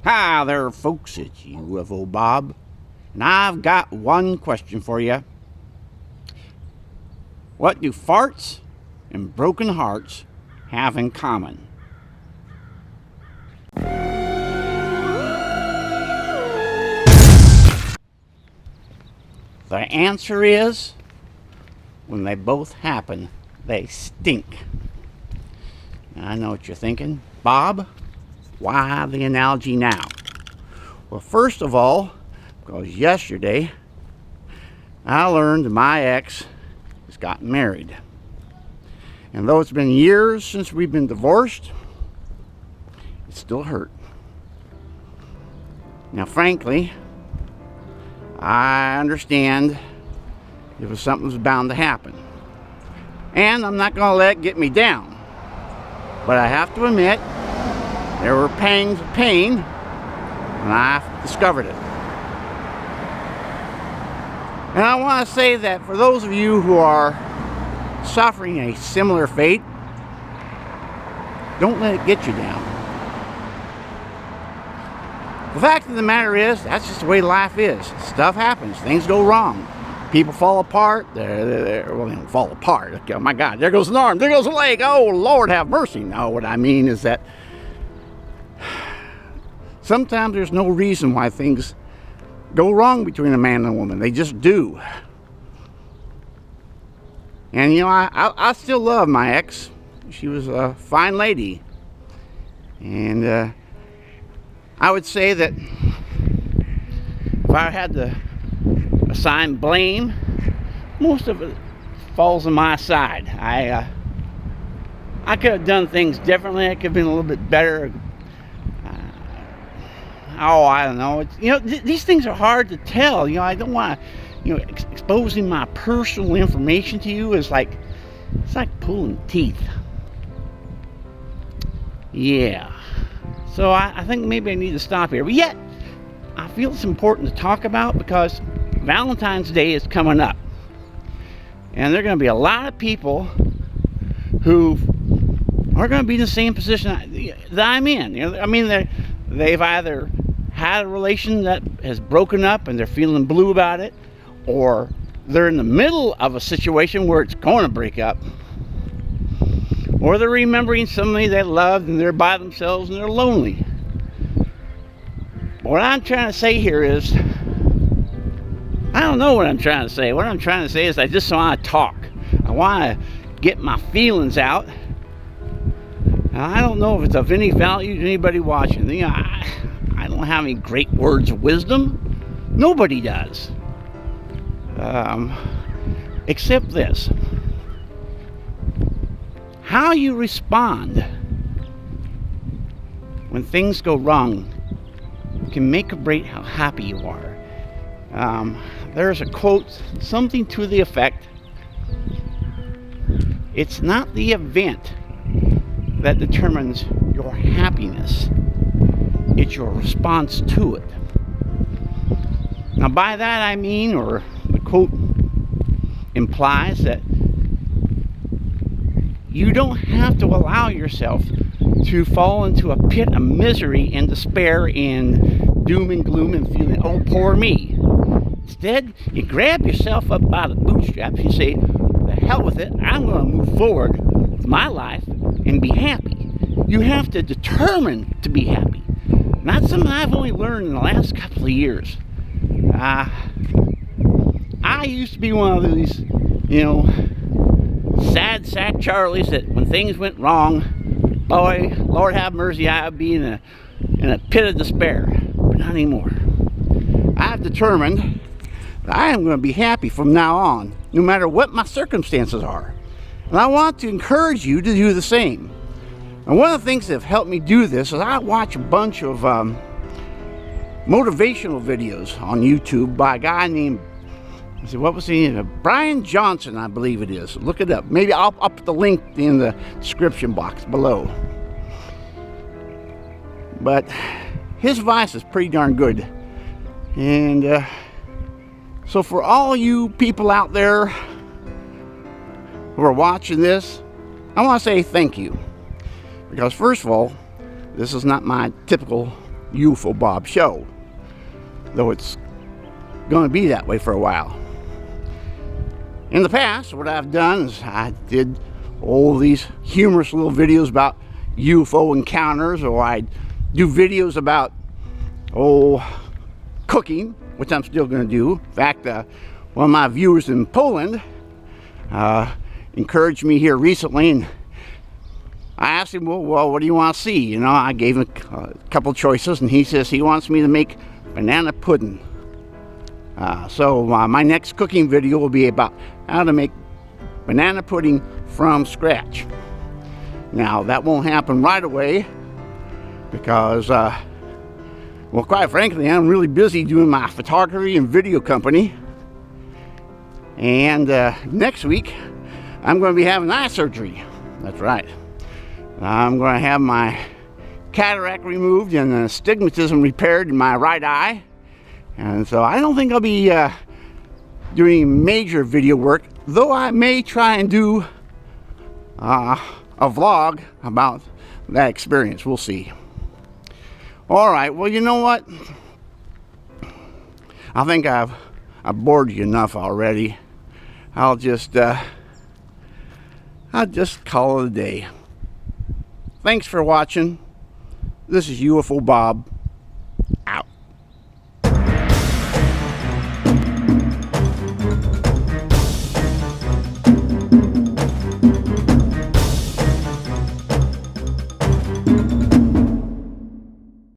Hi there, folks. It's UFO Bob, and I've got one question for you. What do farts and broken hearts have in common? The answer is, when they both happen, they stink. Now, I know what you're thinking. Bob, why the analogy now? Well, first of all, because yesterday I learned that my ex has gotten married. And though it's been years since we've been divorced, it still hurt. Now, frankly, I understand it was something that was bound to happen. And I'm not going to let it get me down. But I have to admit, there were pangs of pain when I discovered it. And I want to say that for those of you who are suffering a similar fate, don't let it get you down. The fact of the matter is, that's just the way life is. Stuff happens. Things go wrong. People fall apart. Well, they don't fall apart. Okay, oh my God, there goes an arm. There goes a leg. Oh, Lord have mercy. No, what I mean is that sometimes there's no reason why things go wrong between a man and a woman. They just do. And, you know, I still love my ex. She was a fine lady. And I would say that if I had to assign blame, most of it falls on my side. I could have done things differently. I could have been a little bit better. I don't know. These things are hard to tell. I don't want to, exposing my personal information to you is like, it's like pulling teeth. Yeah. So I think maybe I need to stop here. But yet, I feel it's important to talk about because Valentine's Day is coming up. And there are going to be a lot of people who are going to be in the same position that I'm in. They've either had a relation that has broken up and they're feeling blue about it, or they're in the middle of a situation where it's going to break up, or they're remembering somebody they loved and they're by themselves and they're lonely. What I'm trying to say here is, I don't know what I'm trying to say. What I'm trying to say is I just want to talk. I want to get my feelings out. And I don't know if it's of any value to anybody watching. I don't have any great words of wisdom. Nobody does. Except this. How you respond when things go wrong can make or break how happy you are. There's a quote, something to the effect, it's not the event that determines your happiness, it's your response to it. Now by that I mean, or the quote implies, that you don't have to allow yourself to fall into a pit of misery and despair and doom and gloom and feeling, oh, poor me. Instead, you grab yourself up by the bootstraps. You say, the hell with it. I'm going to move forward with my life and be happy. You have to determine to be happy. Not something I've only learned in the last couple of years. I used to be one of these, sad sack Charlies that when things went wrong, boy, Lord have mercy, I'd be in a pit of despair. But not anymore. I've determined that I am going to be happy from now on, no matter what my circumstances are. And I want to encourage you to do the same. And one of the things that have helped me do this is I watch a bunch of motivational videos on YouTube by a guy named, what was he? Brian Johnson, I believe it is. Look it up. Maybe I'll put the link in the description box below. But his advice is pretty darn good. And so for all you people out there who are watching this, I want to say thank you. Because first of all, this is not my typical UFO Bob show, though it's going to be that way for a while. In the past, what I've done is I did all these humorous little videos about UFO encounters, or I'd do videos about cooking, which I'm still going to do. In fact, one of my viewers in Poland encouraged me here recently, and I asked him, well, what do you want to see? You know, I gave him a couple choices, and he says he wants me to make banana pudding. So my next cooking video will be about how to make banana pudding from scratch. Now, that won't happen right away because, well, quite frankly, I'm really busy doing my photography and video company. And next week, I'm going to be having eye surgery. That's right. I'm going to have my cataract removed and astigmatism repaired in my right eye. And so I don't think I'll be doing major video work, though I may try and do a vlog about that experience. We'll see. All right, well, you know what? I think I've bored you enough already. I'll just call it a day. Thanks for watching. This is UFO Bob.